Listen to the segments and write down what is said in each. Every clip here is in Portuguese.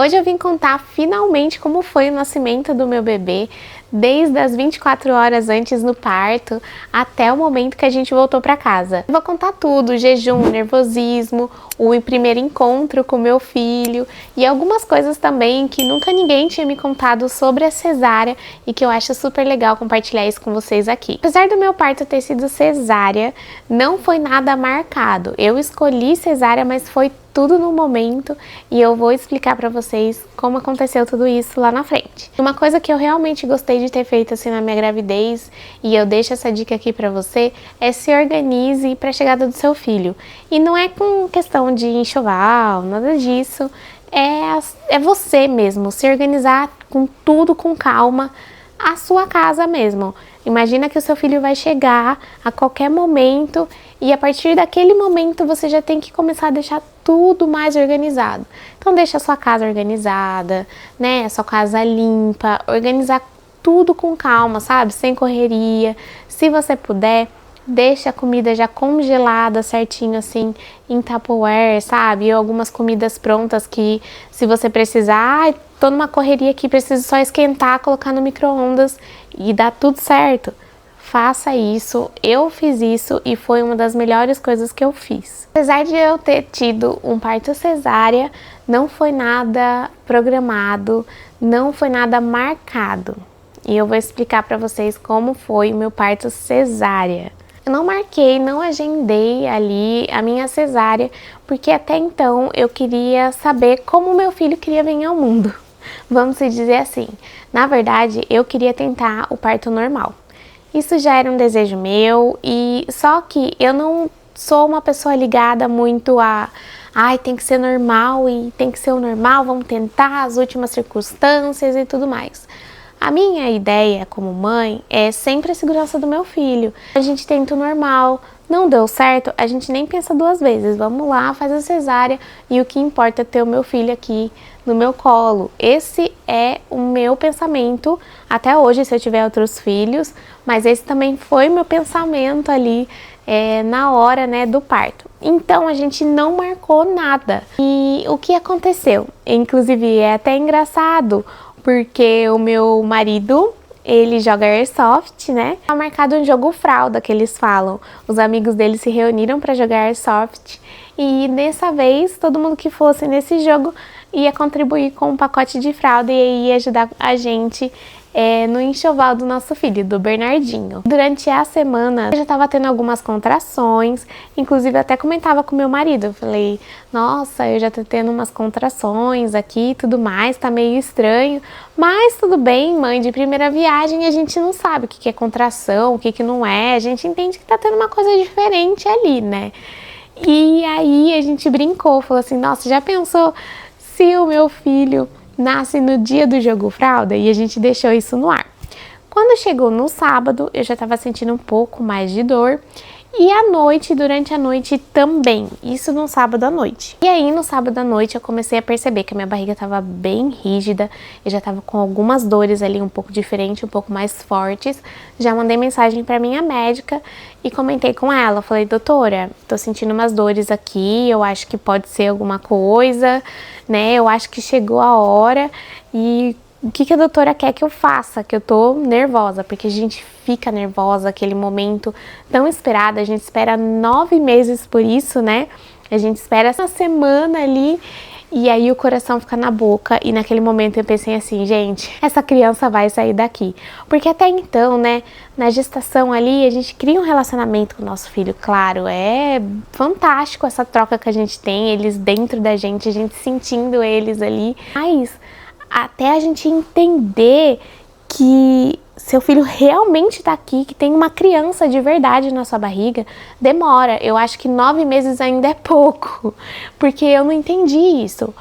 Hoje eu vim contar finalmente como foi o nascimento do meu bebê, desde as 24 horas antes do parto até o momento que a gente voltou para casa. Eu vou contar tudo, jejum, nervosismo, o primeiro encontro com meu filho e algumas coisas também que nunca ninguém tinha me contado sobre a cesárea e que eu acho super legal compartilhar isso com vocês aqui. Apesar do meu parto ter sido cesárea, não foi nada marcado. Eu escolhi cesárea, mas foi tudo no momento e eu vou explicar pra vocês como aconteceu tudo isso lá na frente. Uma coisa que eu realmente gostei de ter feito assim na minha gravidez, e eu deixo essa dica aqui pra você, é se organize pra chegada do seu filho. E não é com questão de enxoval, nada disso, é você mesmo, se organizar com tudo com calma, a sua casa mesmo. Imagina que o seu filho vai chegar a qualquer momento e a partir daquele momento você já tem que começar a deixar tudo mais organizado. Então deixa a sua casa organizada, né? A sua casa limpa, organizar tudo com calma, sabe? Sem correria. Se você puder, deixa a comida já congelada certinho assim em Tupperware, sabe? E algumas comidas prontas que se você precisar, tô numa correria aqui, preciso só esquentar, colocar no micro-ondas e dá tudo certo. Faça isso, eu fiz isso e foi uma das melhores coisas que eu fiz. Apesar de eu ter tido um parto cesárea, não foi nada programado, não foi nada marcado. E eu vou explicar pra vocês como foi o meu parto cesárea. Eu não marquei, não agendei ali a minha cesárea, porque até então eu queria saber como meu filho queria vir ao mundo. Vamos dizer assim, na verdade eu queria tentar o parto normal. Isso já era um desejo meu, e só que eu não sou uma pessoa ligada muito a tem que ser normal e tem que ser o normal, vamos tentar as últimas circunstâncias e tudo mais. A minha ideia como mãe é sempre a segurança do meu filho. A gente tenta o normal, não deu certo, a gente nem pensa duas vezes. Vamos lá, faz a cesárea e o que importa é ter o meu filho aqui no meu colo. Esse é o meu pensamento até hoje, se eu tiver outros filhos, mas esse também foi meu pensamento ali na hora, né, do parto. Então a gente não marcou nada. E o que aconteceu? Inclusive é até engraçado, porque o meu marido, ele joga Airsoft, né? Tá marcado um jogo fralda que eles falam. Os amigos dele se reuniram para jogar Airsoft e dessa vez todo mundo que fosse nesse jogo ia contribuir com um pacote de fralda e ia ajudar a gente no enxoval do nosso filho, do Bernardinho. Durante a semana eu já tava tendo algumas contrações, inclusive eu até comentava com meu marido, eu falei, nossa, eu já tô tendo umas contrações aqui e tudo mais, tá meio estranho, mas tudo bem, mãe de primeira viagem, a gente não sabe o que é contração, o que não é, a gente entende que tá tendo uma coisa diferente ali, né? E aí a gente brincou, falou assim, nossa, já pensou se o meu filho nasce no dia do jogo fralda? E a gente deixou isso no ar. Quando chegou no sábado, eu já estava sentindo um pouco mais de dor. E à noite, durante a noite também, isso no sábado à noite. E aí no sábado à noite eu comecei a perceber que a minha barriga estava bem rígida, eu já estava com algumas dores ali um pouco diferentes, um pouco mais fortes. Já mandei mensagem para minha médica e comentei com ela, falei, doutora, tô sentindo umas dores aqui, eu acho que pode ser alguma coisa, né, eu acho que chegou a hora e o que a doutora quer que eu faça, que eu tô nervosa, porque a gente fica nervosa, aquele momento tão esperado, a gente espera 9 meses por isso, né? A gente espera essa semana ali e aí o coração fica na boca e naquele momento eu pensei assim, gente, essa criança vai sair daqui. Porque até então, né, na gestação ali a gente cria um relacionamento com o nosso filho, claro, é fantástico essa troca que a gente tem, eles dentro da gente, a gente sentindo eles ali, mas até a gente entender que seu filho realmente tá aqui, que tem uma criança de verdade na sua barriga, demora. Eu acho que 9 meses ainda é pouco, porque eu não entendi isso.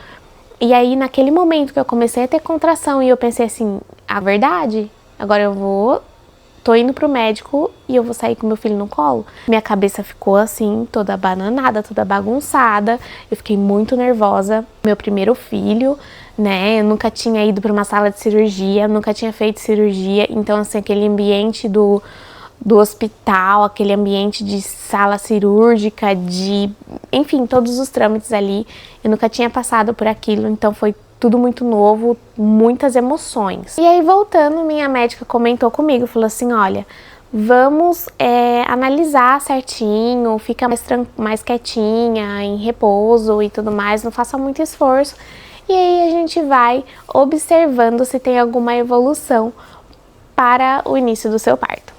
E aí, naquele momento que eu comecei a ter contração e eu pensei assim, a verdade, agora tô indo pro médico e eu vou sair com meu filho no colo. Minha cabeça ficou assim, toda bananada, toda bagunçada. Eu fiquei muito nervosa. Meu primeiro filho, né? Eu nunca tinha ido para uma sala de cirurgia, nunca tinha feito cirurgia. Então, assim, aquele ambiente do hospital, aquele ambiente de sala cirúrgica, enfim, todos os trâmites ali. Eu nunca tinha passado por aquilo, então foi tudo muito novo, muitas emoções. E aí voltando, minha médica comentou comigo, falou assim, olha, vamos analisar certinho, fica mais quietinha, em repouso e tudo mais, não faça muito esforço. E aí a gente vai observando se tem alguma evolução para o início do seu parto.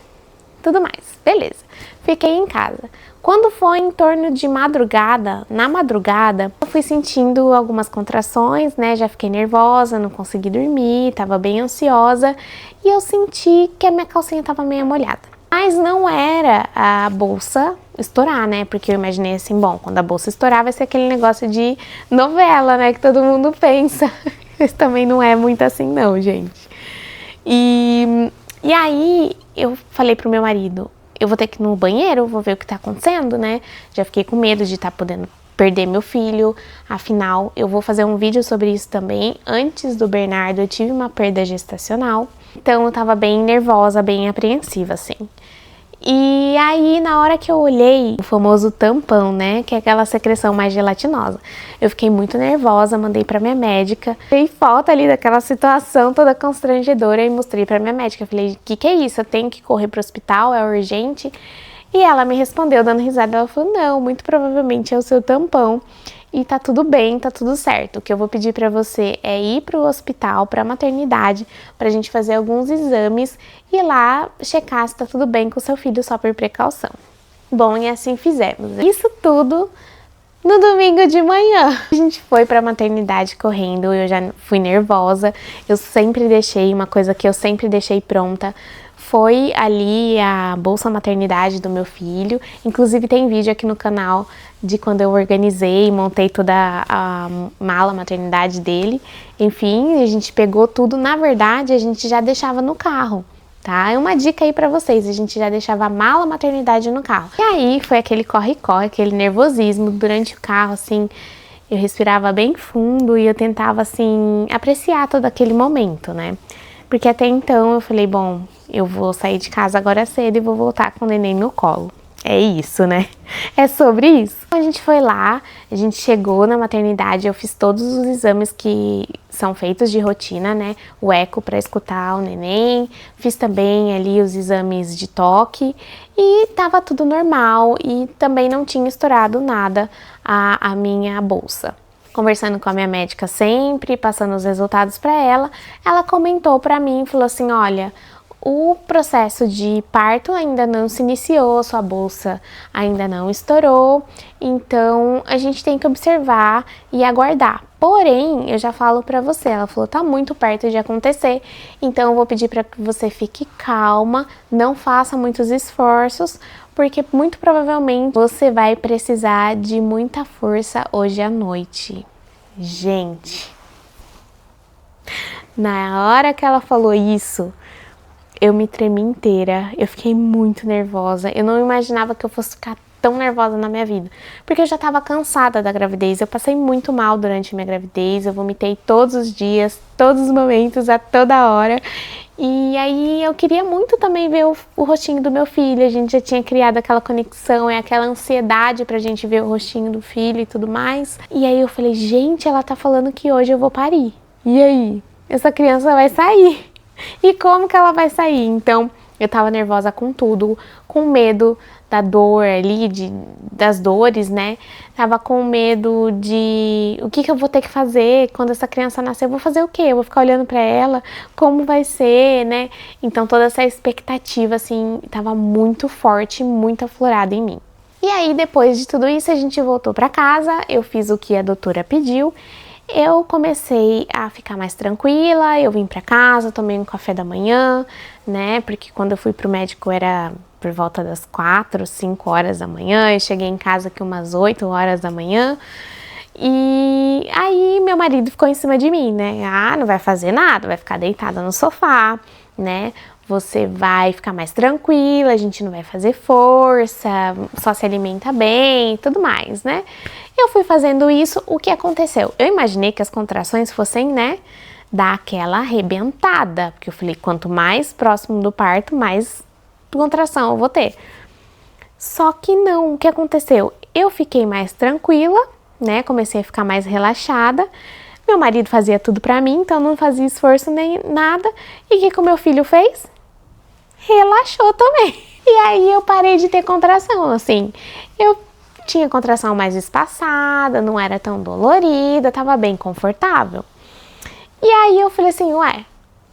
Tudo mais, beleza. Fiquei em casa. Quando foi em torno de madrugada, na madrugada, eu fui sentindo algumas contrações, né? Já fiquei nervosa, não consegui dormir, tava bem ansiosa e eu senti que a minha calcinha tava meio molhada. Mas não era a bolsa estourar, né? Porque eu imaginei assim, bom, quando a bolsa estourar vai ser aquele negócio de novela, né? Que todo mundo pensa. Isso também não é muito assim não, gente. E aí eu falei pro meu marido, eu vou ter que ir no banheiro, vou ver o que tá acontecendo, né? Já fiquei com medo de estar podendo perder meu filho, afinal, eu vou fazer um vídeo sobre isso também. Antes do Bernardo, eu tive uma perda gestacional, então eu tava bem nervosa, bem apreensiva, assim. E aí, na hora que eu olhei o famoso tampão, né, que é aquela secreção mais gelatinosa, eu fiquei muito nervosa, mandei pra minha médica, dei foto ali daquela situação toda constrangedora e mostrei pra minha médica. Falei, o que é isso? Eu tenho que correr pro hospital? É urgente? E ela me respondeu dando risada, ela falou, não, muito provavelmente é o seu tampão e tá tudo bem, tá tudo certo. O que eu vou pedir pra você é ir pro hospital, pra maternidade, pra gente fazer alguns exames e lá checar se tá tudo bem com o seu filho só por precaução. Bom, e assim fizemos. Isso tudo no domingo de manhã. A gente foi pra maternidade correndo, eu já fui nervosa, eu sempre deixei, uma coisa que eu sempre deixei pronta, foi ali a bolsa maternidade do meu filho. Inclusive tem vídeo aqui no canal de quando eu organizei e montei toda a mala maternidade dele. Enfim, a gente pegou tudo, na verdade a gente já deixava no carro, tá? É uma dica aí pra vocês, a gente já deixava a mala maternidade no carro. E aí foi aquele corre-corre, aquele nervosismo durante o carro, assim, eu respirava bem fundo e eu tentava, assim, apreciar todo aquele momento, né? Porque até então eu falei, bom, eu vou sair de casa agora cedo e vou voltar com o neném no colo. É isso, né? É sobre isso. A gente foi lá, a gente chegou na maternidade, eu fiz todos os exames que são feitos de rotina, né? O eco para escutar o neném, fiz também ali os exames de toque e tava tudo normal e também não tinha estourado nada a minha bolsa. Conversando com a minha médica sempre, passando os resultados para ela, ela comentou para mim, falou assim, olha, o processo de parto ainda não se iniciou, sua bolsa ainda não estourou, então a gente tem que observar e aguardar. Porém, eu já falo pra você, ela falou, tá muito perto de acontecer, então eu vou pedir para que você fique calma, não faça muitos esforços, porque muito provavelmente você vai precisar de muita força hoje à noite. Gente, na hora que ela falou isso, eu me tremi inteira, eu fiquei muito nervosa, eu não imaginava que eu fosse ficar tão nervosa na minha vida, porque eu já estava cansada da gravidez, eu passei muito mal durante a minha gravidez, eu vomitei todos os dias, todos os momentos, a toda hora, e aí eu queria muito também ver o rostinho do meu filho, a gente já tinha criado aquela conexão, aquela ansiedade pra gente ver o rostinho do filho e tudo mais, e aí eu falei, gente, ela tá falando que hoje eu vou parir, e aí? Essa criança vai sair? E como que ela vai sair? Então, eu tava nervosa com tudo, com medo da dor ali, das dores, né? Tava com medo de o que eu vou ter que fazer quando essa criança nascer. Eu vou fazer o quê? Eu vou ficar olhando pra ela? Como vai ser, né? Então, toda essa expectativa, assim, tava muito forte, muito aflorada em mim. E aí, depois de tudo isso, a gente voltou pra casa, eu fiz o que a doutora pediu. Eu comecei a ficar mais tranquila, eu vim pra casa, tomei um café da manhã, né, porque quando eu fui pro médico era por volta das 4, 5 horas da manhã, eu cheguei em casa aqui umas 8 horas da manhã, e aí meu marido ficou em cima de mim, né, não vai fazer nada, vai ficar deitada no sofá, né, você vai ficar mais tranquila, a gente não vai fazer força, só se alimenta bem e tudo mais, né. Eu fui fazendo isso, o que aconteceu? Eu imaginei que as contrações fossem, né, dar aquela arrebentada, porque eu falei, quanto mais próximo do parto, mais contração eu vou ter. Só que não, o que aconteceu? Eu fiquei mais tranquila, né, comecei a ficar mais relaxada, Meu marido fazia tudo pra mim, então não fazia esforço nem nada. E o que o meu filho fez? Relaxou também. E aí eu parei de ter contração, assim. Eu tinha contração mais espaçada, não era tão dolorida, tava bem confortável. E aí eu falei assim, ué,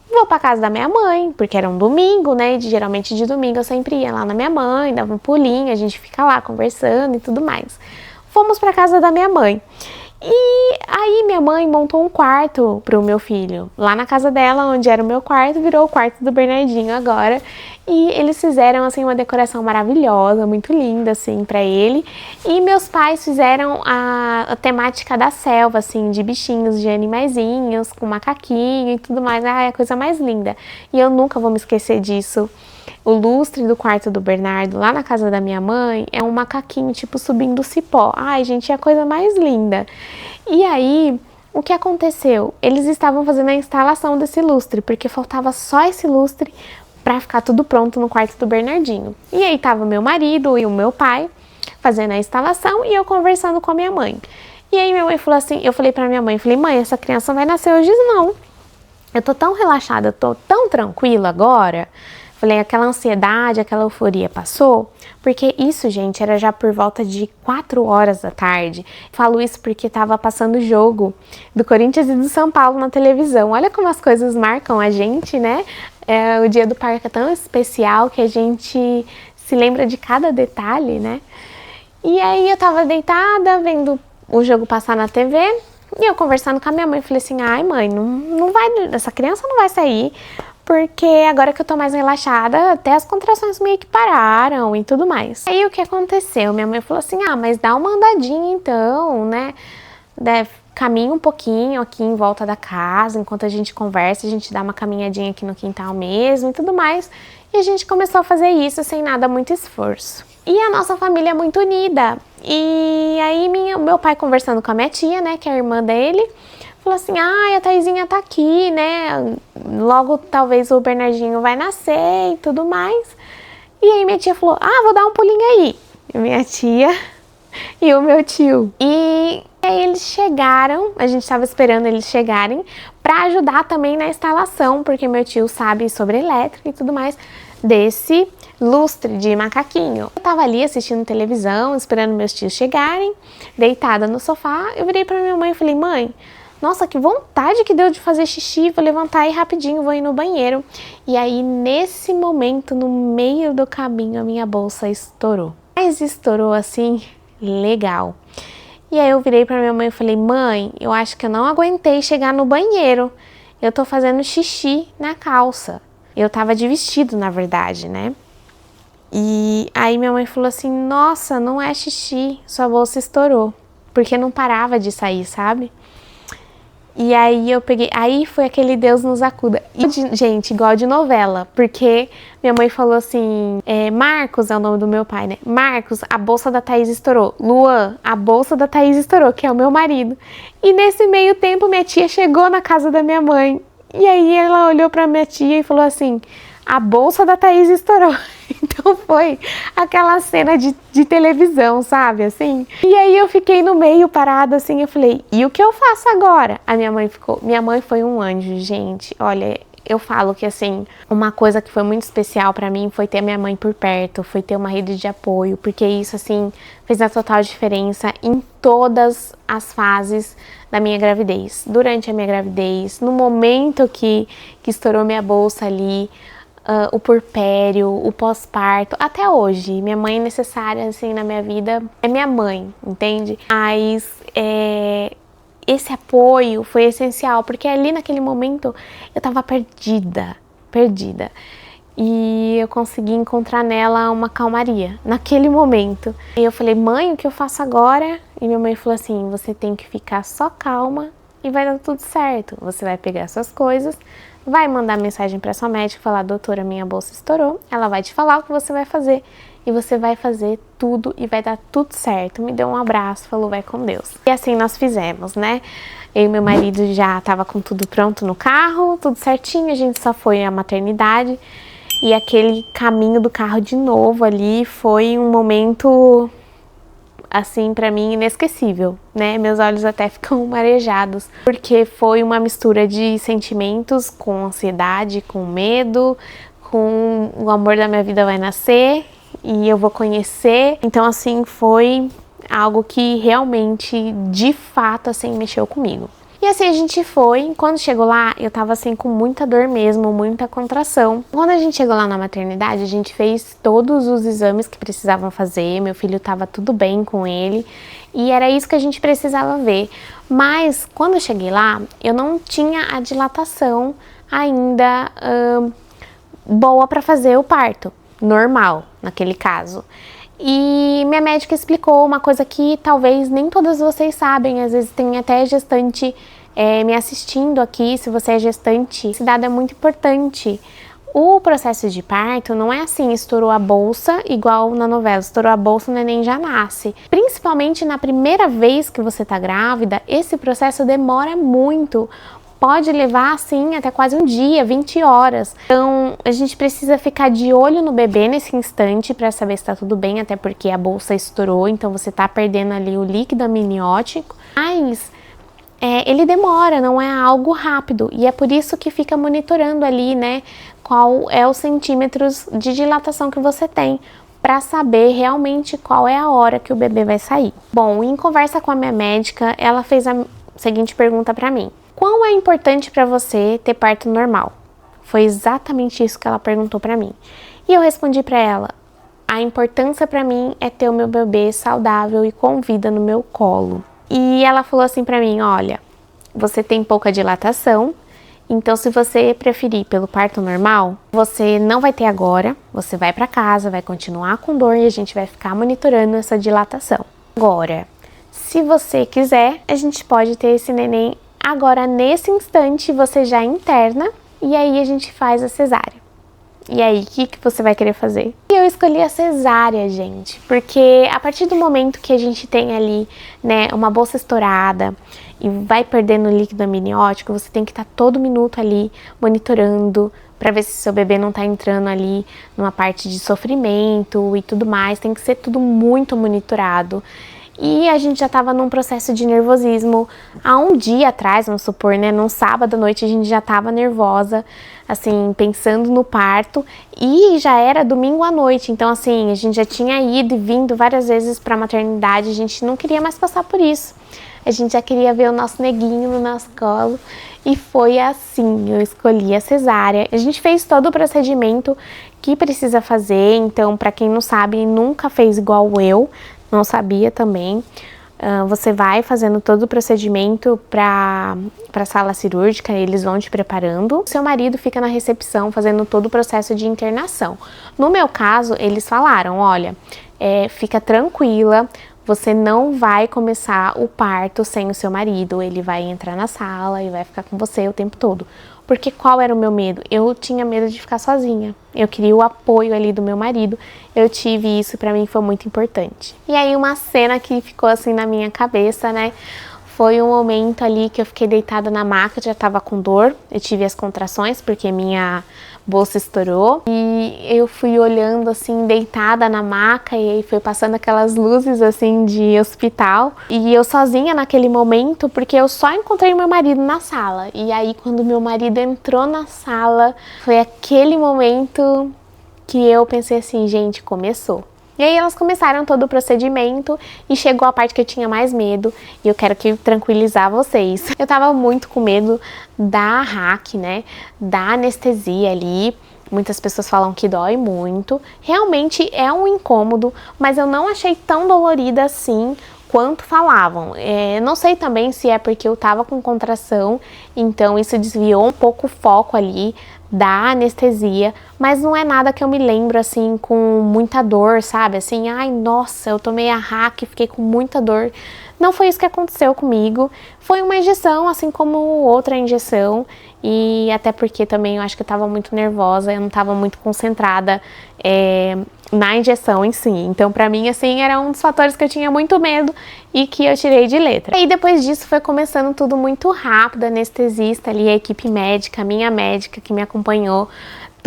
vou pra casa da minha mãe, porque era um domingo, né? E geralmente de domingo eu sempre ia lá na minha mãe, dava um pulinho, a gente fica lá conversando e tudo mais. Fomos pra casa da minha mãe. E aí minha mãe montou um quarto pro meu filho. Lá na casa dela, onde era o meu quarto, virou o quarto do Bernardinho agora. E eles fizeram, assim, uma decoração maravilhosa, muito linda, assim, pra ele. E meus pais fizeram a temática da selva, assim, de bichinhos, de animaizinhos, com macaquinho e tudo mais. Ah, é a coisa mais linda. E eu nunca vou me esquecer disso. O lustre do quarto do Bernardo, lá na casa da minha mãe, é um macaquinho, tipo, subindo cipó. Ai, gente, é a coisa mais linda. E aí, o que aconteceu? Eles estavam fazendo a instalação desse lustre, porque faltava só esse lustre pra ficar tudo pronto no quarto do Bernardinho. E aí tava meu marido e o meu pai fazendo a instalação e eu conversando com a minha mãe. E aí minha mãe falou assim, eu falei pra minha mãe, falei, mãe, essa criança não vai nascer hoje não. Eu tô tão relaxada, eu tô tão tranquila agora. Falei, aquela ansiedade, aquela euforia passou, porque isso, gente, era já por volta de 4 horas da tarde. Falo isso porque tava passando o jogo do Corinthians e do São Paulo na televisão. Olha como as coisas marcam a gente, né? O dia do parque é tão especial que a gente se lembra de cada detalhe, né? E aí eu tava deitada, vendo o jogo passar na TV, e eu conversando com a minha mãe, falei assim, ai mãe, não vai, essa criança não vai sair, porque agora que eu tô mais relaxada, até as contrações meio que pararam e tudo mais. Aí o que aconteceu? Minha mãe falou assim, ah, mas dá uma andadinha então, né? Caminha um pouquinho aqui em volta da casa, enquanto a gente conversa, a gente dá uma caminhadinha aqui no quintal mesmo e tudo mais. E a gente começou a fazer isso sem nada muito esforço. E a nossa família é muito unida. E aí meu pai conversando com a minha tia, né, que é a irmã dele, falou assim, ah, a Thaisinha tá aqui, né, logo talvez o Bernardinho vai nascer e tudo mais. E aí minha tia falou, ah, vou dar um pulinho aí. E minha tia e o meu tio. E aí eles chegaram, a gente estava esperando eles chegarem para ajudar também na instalação, porque meu tio sabe sobre elétrica e tudo mais, desse lustre de macaquinho. Eu tava ali assistindo televisão, esperando meus tios chegarem, deitada no sofá, eu virei pra minha mãe e falei, mãe, nossa, que vontade que deu de fazer xixi, vou levantar aí rapidinho, vou ir no banheiro. E aí, nesse momento, no meio do caminho, a minha bolsa estourou. Mas estourou assim, legal. E aí eu virei pra minha mãe e falei, mãe, eu acho que eu não aguentei chegar no banheiro. Eu tô fazendo xixi na calça. Eu tava de vestido, na verdade, né? E aí minha mãe falou assim, nossa, não é xixi, sua bolsa estourou. Porque não parava de sair, sabe? E aí eu peguei, aí foi aquele Deus nos acuda. E, gente, igual de novela, porque minha mãe falou assim, Marcos é o nome do meu pai, né? Marcos, a bolsa da Thaís estourou. Luan, a bolsa da Thaís estourou, que é o meu marido. E nesse meio tempo minha tia chegou na casa da minha mãe. E aí ela olhou pra minha tia e falou assim, a bolsa da Thaís estourou. Então foi aquela cena de televisão, sabe, assim. E aí eu fiquei no meio parada, assim, eu falei, e o que eu faço agora? A minha mãe foi um anjo, gente. Olha, eu falo que, assim, uma coisa que foi muito especial pra mim foi ter a minha mãe por perto, foi ter uma rede de apoio, porque isso, assim, fez a total diferença em todas as fases da minha gravidez. Durante a minha gravidez, no momento que estourou minha bolsa ali, o puerpério, o pós-parto, até hoje. Minha mãe é necessária, assim, na minha vida, é minha mãe, entende? Mas esse apoio foi essencial, porque ali naquele momento eu tava perdida. E eu consegui encontrar nela uma calmaria, naquele momento. E eu falei, mãe, o que eu faço agora? E minha mãe falou assim, você tem que ficar só calma e vai dar tudo certo. Você vai pegar suas coisas, vai mandar mensagem para sua médica, falar, doutora, minha bolsa estourou. Ela vai te falar o que você vai fazer e você vai fazer tudo e vai dar tudo certo. Me deu um abraço, falou, vai com Deus. E assim nós fizemos, né? Eu e meu marido já tava com tudo pronto no carro, tudo certinho, a gente só foi à maternidade. E aquele caminho do carro de novo ali foi um momento assim, pra mim, inesquecível, né? Meus olhos até ficam marejados, porque foi uma mistura de sentimentos com ansiedade, com medo, com o amor da minha vida vai nascer e eu vou conhecer. Então, assim, foi algo que realmente, de fato, assim, mexeu comigo. E assim a gente foi, quando chegou lá, eu tava assim com muita dor mesmo, muita contração. Quando a gente chegou lá na maternidade, a gente fez todos os exames que precisavam fazer, meu filho tava tudo bem com ele, e era isso que a gente precisava ver. Mas quando eu cheguei lá, eu não tinha a dilatação ainda boa para fazer o parto, normal, naquele caso. E minha médica explicou uma coisa que talvez nem todas vocês sabem, às vezes tem até gestante me assistindo aqui, se você é gestante, esse dado é muito importante. O processo de parto não é assim, estourou a bolsa, igual na novela, estourou a bolsa, o neném já nasce. Principalmente na primeira vez que você tá grávida, esse processo demora muito. Pode levar, assim, até quase um dia, 20 horas. Então, a gente precisa ficar de olho no bebê nesse instante para saber se tá tudo bem, até porque a bolsa estourou, então você tá perdendo ali o líquido amniótico. Mas ele demora, não é algo rápido. E é por isso que fica monitorando ali, né, qual é os centímetros de dilatação que você tem, para saber realmente qual é a hora que o bebê vai sair. Bom, em conversa com a minha médica, ela fez a seguinte pergunta para mim. Quão é importante para você ter parto normal? Foi exatamente isso que ela perguntou para mim. E eu respondi para ela, a importância para mim é ter o meu bebê saudável e com vida no meu colo. E ela falou assim para mim, olha, você tem pouca dilatação, então se você preferir pelo parto normal, você não vai ter agora, você vai para casa, vai continuar com dor e a gente vai ficar monitorando essa dilatação. Agora, se você quiser, a gente pode ter esse neném agora, nesse instante, você já interna e aí a gente faz a cesárea. E aí, o que você vai querer fazer? E eu escolhi a cesárea, gente, porque a partir do momento que a gente tem ali, né, uma bolsa estourada e vai perdendo líquido amniótico, você tem que estar todo minuto ali monitorando para ver se seu bebê não tá entrando ali numa parte de sofrimento e tudo mais. Tem que ser tudo muito monitorado. E a gente já tava num processo de nervosismo há um dia atrás, vamos supor, né? Num sábado à noite a gente já tava nervosa, assim, pensando no parto. E já era domingo à noite, então assim, a gente já tinha ido e vindo várias vezes pra maternidade, a gente não queria mais passar por isso. A gente já queria ver o nosso neguinho no nosso colo. E foi assim, eu escolhi a cesárea. A gente fez todo o procedimento que precisa fazer, então pra quem não sabe, nunca fez igual eu. Não sabia também. Você vai fazendo todo o procedimento para a sala cirúrgica, eles vão te preparando. Seu marido fica na recepção fazendo todo o processo de internação. No meu caso, eles falaram, olha, fica tranquila, você não vai começar o parto sem o seu marido, ele vai entrar na sala e vai ficar com você o tempo todo. Porque qual era o meu medo? Eu tinha medo de ficar sozinha. Eu queria o apoio ali do meu marido. Eu tive isso, pra mim foi muito importante. E aí uma cena que ficou assim na minha cabeça, né? Foi um momento ali que eu fiquei deitada na maca, já tava com dor. Eu tive as contrações porque minha bolsa estourou. E eu fui olhando assim, deitada na maca, e aí foi passando aquelas luzes assim de hospital. E eu sozinha naquele momento, porque eu só encontrei meu marido na sala. E aí quando meu marido entrou na sala, foi aquele momento que eu pensei assim, gente, começou. E aí elas começaram todo o procedimento e chegou a parte que eu tinha mais medo e eu quero tranquilizar vocês. Eu tava muito com medo da RAC, né, da anestesia ali. Muitas pessoas falam que dói muito. Realmente é um incômodo, mas eu não achei tão dolorida assim quanto falavam. Não sei também se é porque eu tava com contração, então isso desviou um pouco o foco ali da anestesia, mas não é nada que eu me lembro assim com muita dor, sabe? Assim, ai, nossa, eu tomei a RAC, fiquei com muita dor. Não foi isso que aconteceu comigo. Foi uma injeção, assim como outra injeção, e até porque também eu acho que eu tava muito nervosa, eu não tava muito concentrada na injeção em si. Então, pra mim, assim, era um dos fatores que eu tinha muito medo e que eu tirei de letra. E depois disso foi começando tudo muito rápido, a anestesista ali, a equipe médica, a minha médica que me acompanhou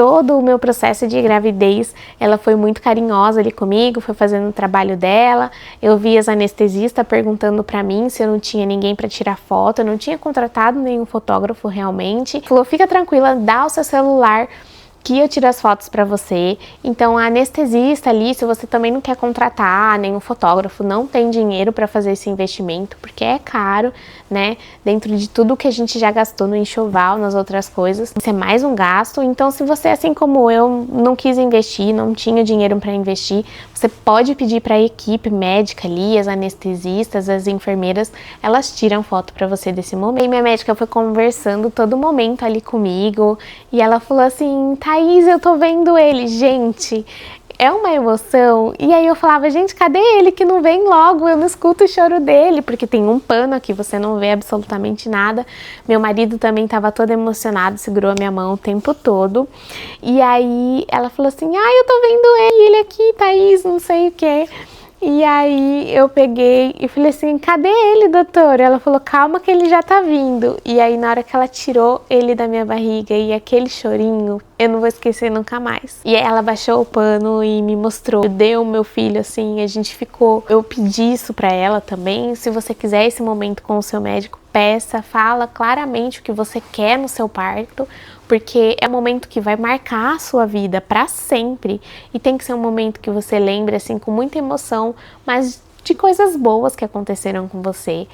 todo o meu processo de gravidez, ela foi muito carinhosa ali comigo, foi fazendo o trabalho dela. Eu vi as anestesistas perguntando pra mim se eu não tinha ninguém pra tirar foto, eu não tinha contratado nenhum fotógrafo realmente. Falou, fica tranquila, dá o seu celular que eu tiro as fotos pra você. Então a anestesista ali, se você também não quer contratar nenhum fotógrafo, não tem dinheiro pra fazer esse investimento, porque é caro, né? Dentro de tudo que a gente já gastou no enxoval, nas outras coisas, isso é mais um gasto. Então se você, assim como eu, não quis investir, não tinha dinheiro pra investir, você pode pedir pra equipe médica ali, as anestesistas, as enfermeiras, elas tiram foto pra você desse momento. E minha médica foi conversando todo momento ali comigo, e ela falou assim, Thaís, eu tô vendo ele. Gente, é uma emoção. E aí eu falava, gente, cadê ele que não vem logo? Eu não escuto o choro dele, porque tem um pano aqui, você não vê absolutamente nada. Meu marido também tava todo emocionado, segurou a minha mão o tempo todo. E aí ela falou assim, eu tô vendo ele aqui, Thaís, não sei o que. E aí eu peguei e falei assim, cadê ele, doutora? Ela falou, calma que ele já tá vindo. E aí na hora que ela tirou ele da minha barriga e aquele chorinho, eu não vou esquecer nunca mais. E aí ela baixou o pano e me mostrou. Deu o meu filho assim, a gente ficou... Eu pedi isso pra ela também. Se você quiser esse momento com o seu médico, peça, fala claramente o que você quer no seu parto, porque é um momento que vai marcar a sua vida para sempre e tem que ser um momento que você lembre assim com muita emoção, mas de coisas boas que aconteceram com você.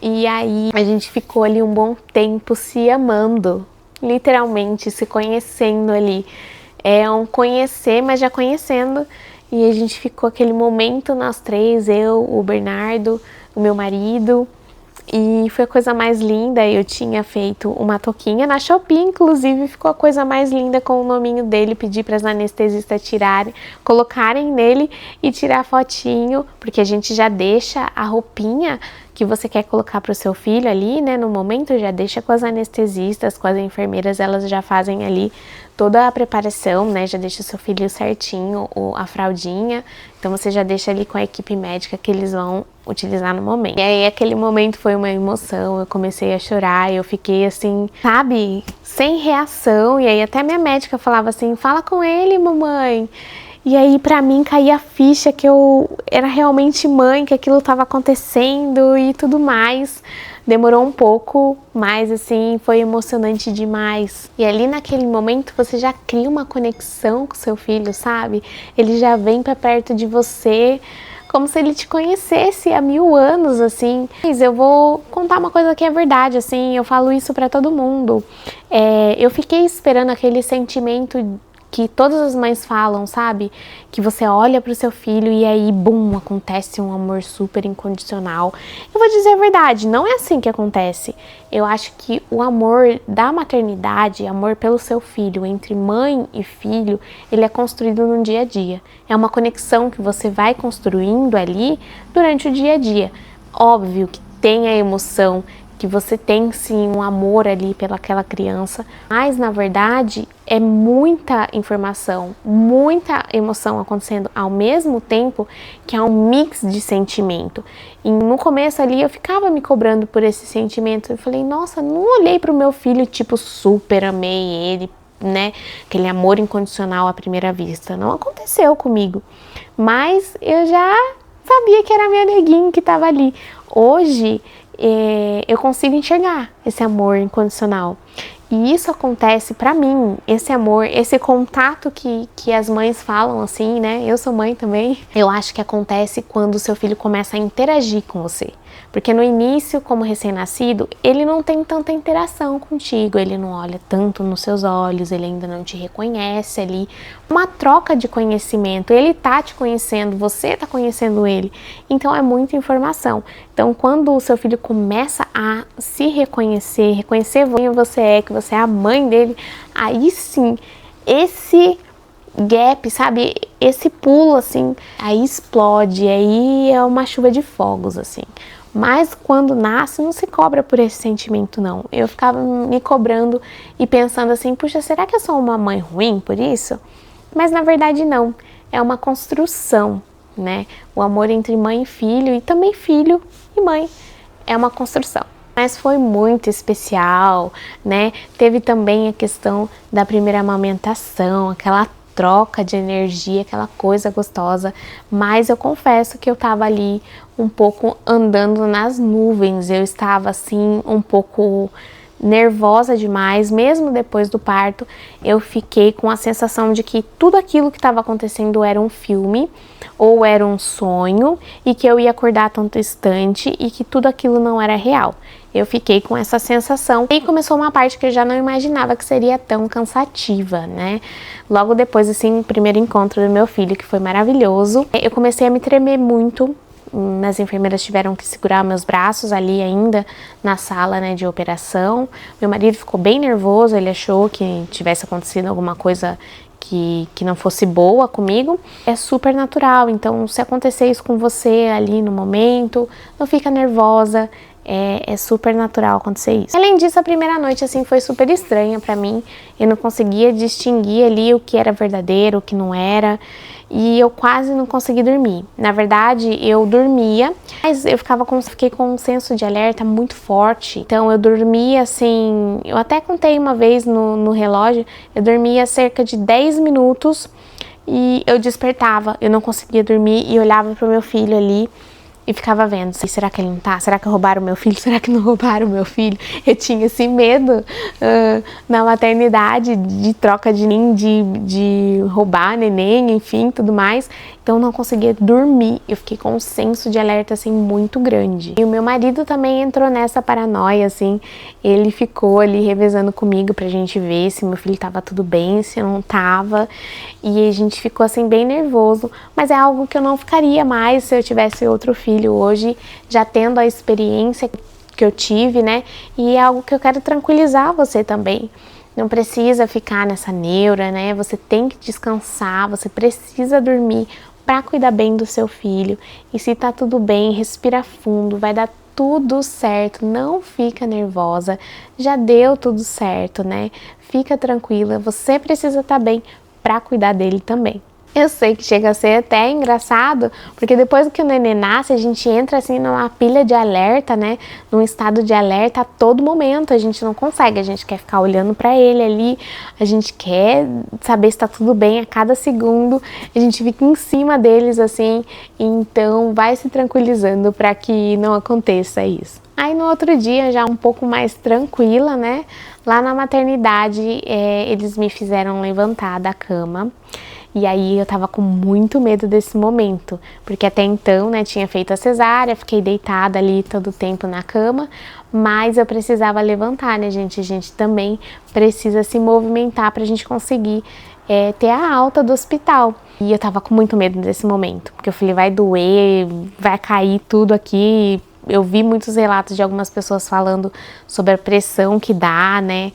E aí a gente ficou ali um bom tempo se amando, literalmente se conhecendo ali. É um conhecer, mas já conhecendo. E a gente ficou aquele momento nós três, eu, o Bernardo, o meu marido. E foi a coisa mais linda. Eu tinha feito uma touquinha na Shopee, inclusive ficou a coisa mais linda com o nominho dele. Pedi para as anestesistas tirarem, colocarem nele e tirar fotinho, porque a gente já deixa a roupinha que você quer colocar para o seu filho ali, né, no momento, já deixa com as anestesistas, com as enfermeiras, elas já fazem ali toda a preparação, né, já deixa o seu filho certinho, a fraldinha, então você já deixa ali com a equipe médica que eles vão utilizar no momento. E aí aquele momento foi uma emoção, eu comecei a chorar, eu fiquei assim, sabe, sem reação, e aí até minha médica falava assim, fala com ele, mamãe. E aí pra mim caía a ficha que eu era realmente mãe, que aquilo estava acontecendo e tudo mais. Demorou um pouco, mas assim, foi emocionante demais. E ali naquele momento você já cria uma conexão com seu filho, sabe? Ele já vem pra perto de você, como se ele te conhecesse há 1000 anos, assim. Mas eu vou contar uma coisa que é verdade, assim, eu falo isso pra todo mundo. Eu fiquei esperando aquele sentimento que todas as mães falam, sabe? Que você olha pro seu filho e aí, bum, acontece um amor super incondicional. Eu vou dizer a verdade, não é assim que acontece. Eu acho que o amor da maternidade, amor pelo seu filho, entre mãe e filho, ele é construído no dia a dia. É uma conexão que você vai construindo ali durante o dia a dia. Óbvio que tem a emoção, que você tem sim um amor ali pelaquela criança, mas na verdade é muita informação, muita emoção acontecendo ao mesmo tempo, que é um mix de sentimento. E no começo ali eu ficava me cobrando por esse sentimento, eu falei, nossa, não olhei pro meu filho tipo super amei ele, né, aquele amor incondicional à primeira vista, não aconteceu comigo, mas eu já sabia que era minha neguinha que estava ali. Hoje eu consigo enxergar esse amor incondicional. E isso acontece pra mim, esse amor, esse contato que as mães falam assim, né? Eu sou mãe também. Eu acho que acontece quando o seu filho começa a interagir com você. Porque no início, como recém-nascido, ele não tem tanta interação contigo, ele não olha tanto nos seus olhos, ele ainda não te reconhece ali. Uma troca de conhecimento, ele tá te conhecendo, você tá conhecendo ele. Então é muita informação. Então quando o seu filho começa a se reconhecer quem você é, que você é a mãe dele, aí sim, esse gap, sabe, esse pulo assim, aí explode, aí é uma chuva de fogos assim. Mas quando nasce, não se cobra por esse sentimento, não. Eu ficava me cobrando e pensando assim, puxa, será que eu sou uma mãe ruim por isso? Mas na verdade não, é uma construção, né? O amor entre mãe e filho também filho e mãe é uma construção. Mas foi muito especial, né? Teve também a questão da primeira amamentação, aquela troca de energia, aquela coisa gostosa, mas eu confesso que eu tava ali um pouco andando nas nuvens, eu estava assim um pouco nervosa demais, mesmo depois do parto, eu fiquei com a sensação de que tudo aquilo que estava acontecendo era um filme ou era um sonho e que eu ia acordar a todo instante e que tudo aquilo não era real. Eu fiquei com essa sensação e começou uma parte que eu já não imaginava que seria tão cansativa, né? Logo depois, assim, o primeiro encontro do meu filho, que foi maravilhoso, eu comecei a me tremer muito. As enfermeiras tiveram que segurar meus braços ali ainda na sala, né, de operação. Meu marido ficou bem nervoso, ele achou que tivesse acontecido alguma coisa que não fosse boa comigo. É super natural, então se acontecer isso com você ali no momento, não fica nervosa. É super natural acontecer isso. Além disso, a primeira noite assim foi super estranha pra mim. Eu não conseguia distinguir ali o que era verdadeiro, o que não era. E eu quase não consegui dormir. Na verdade, eu dormia, mas eu fiquei com um senso de alerta muito forte. Então eu dormia assim, eu até contei uma vez no relógio, eu dormia cerca de 10 minutos e eu despertava. Eu não conseguia dormir e olhava pro meu filho ali e ficava vendo, será que ele não tá? Será que roubaram meu filho? Será que não roubaram meu filho? Eu tinha esse medo na maternidade de troca de roubar neném, enfim, tudo mais. Então eu não conseguia dormir, eu fiquei com um senso de alerta assim muito grande. E o meu marido também entrou nessa paranoia, assim, ele ficou ali revezando comigo pra gente ver se meu filho tava tudo bem, se não tava. E a gente ficou assim bem nervoso, mas é algo que eu não ficaria mais se eu tivesse outro filho hoje, já tendo a experiência que eu tive, né? E é algo que eu quero tranquilizar você também. Não precisa ficar nessa neura, né? Você tem que descansar, você precisa dormir para cuidar bem do seu filho. E se tá tudo bem, respira fundo, vai dar tudo certo, não fica nervosa, já deu tudo certo, né? Fica tranquila, você precisa estar bem para cuidar dele também. Eu sei que chega a ser até engraçado, porque depois que o neném nasce, a gente entra assim numa pilha de alerta, né? Num estado de alerta a todo momento, a gente não consegue, a gente quer ficar olhando pra ele ali, a gente quer saber se tá tudo bem a cada segundo, a gente fica em cima deles assim, então vai se tranquilizando para que não aconteça isso. Aí no outro dia, já um pouco mais tranquila, né? Lá na maternidade, eles me fizeram levantar da cama. E aí eu tava com muito medo desse momento, porque até então, né, tinha feito a cesárea, fiquei deitada ali todo o tempo na cama, mas eu precisava levantar, né, gente? A gente também precisa se movimentar pra gente conseguir ter a alta do hospital. E eu tava com muito medo desse momento, porque eu falei, vai doer, vai cair tudo aqui. Eu vi muitos relatos de algumas pessoas falando sobre a pressão que dá, né,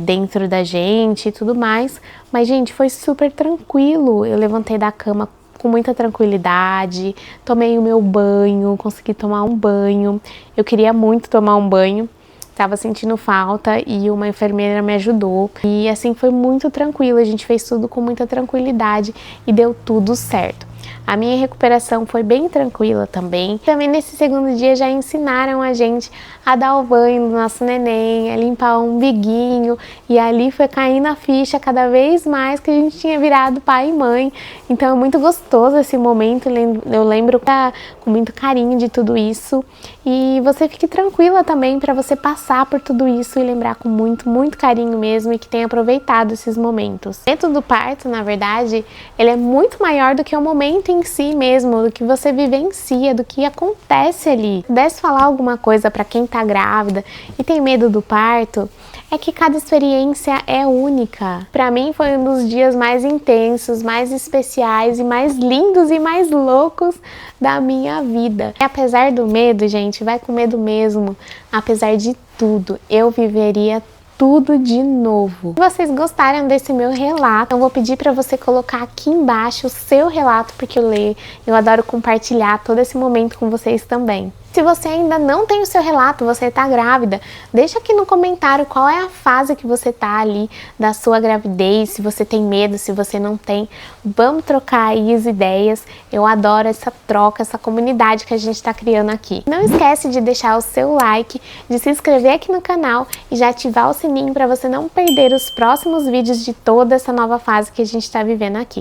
dentro da gente e tudo mais, mas gente, foi super tranquilo. Eu levantei da cama com muita tranquilidade, tomei o meu banho, consegui tomar um banho. Eu queria muito tomar um banho, tava sentindo falta e uma enfermeira me ajudou e assim foi muito tranquilo, a gente fez tudo com muita tranquilidade e deu tudo certo. A minha recuperação foi bem tranquila também. Também nesse segundo dia já ensinaram a gente a dar o banho do nosso neném, a limpar o umbiguinho, e ali foi caindo a ficha cada vez mais que a gente tinha virado pai e mãe. Então é muito gostoso esse momento, eu lembro com muito carinho de tudo isso. E você fique tranquila também para você passar por tudo isso e lembrar com muito, muito carinho mesmo, e que tenha aproveitado esses momentos. O momento do parto, na verdade, ele é muito maior do que o momento em si mesmo, do que você vivencia, do que acontece ali. Se pudesse falar alguma coisa para quem tá grávida e tem medo do parto, é que cada experiência é única. Para mim foi um dos dias mais intensos, mais especiais e mais lindos e mais loucos da minha vida. E apesar do medo, gente, vai com medo mesmo. Apesar de tudo, eu viveria tudo de novo. Se vocês gostaram desse meu relato, eu vou pedir para você colocar aqui embaixo o seu relato, porque eu adoro compartilhar todo esse momento com vocês também. Se você ainda não tem o seu relato, você está grávida, deixa aqui no comentário qual é a fase que você está ali da sua gravidez, se você tem medo, se você não tem. Vamos trocar aí as ideias. Eu adoro essa troca, essa comunidade que a gente está criando aqui. Não esquece de deixar o seu like, de se inscrever aqui no canal e já ativar o sininho para você não perder os próximos vídeos de toda essa nova fase que a gente está vivendo aqui.